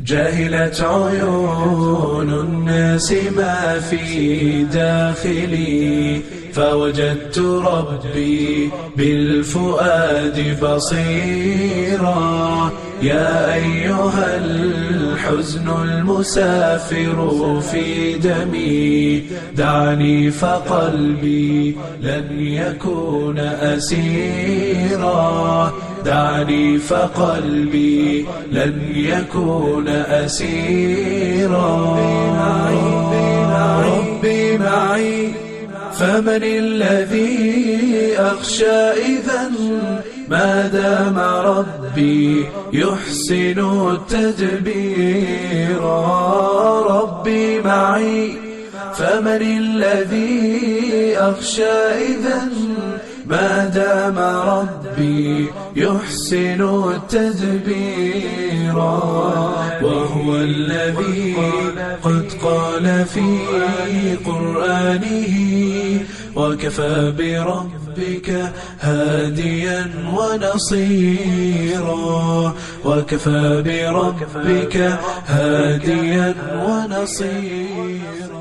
جهلت عيون الناس ما في داخلي، فوجدت ربي بالفؤاد بصيرا. يا أيها الحزن المسافر في دمي، دعني فقلبي لن يكون أسيرا. دعني فقلبي لن يكون أسيرا. ربي معي، فمن الذي أخشى إذا ما دام ربي يحسن التدبير. ربي معي، فمن الذي أخشى إذا ما دام ربي يحسن التدبير. وهو الذي قد قال في قرآنه: وكفى بربك هاديا ونصيرا. وكفى بربك هاديا ونصيرا.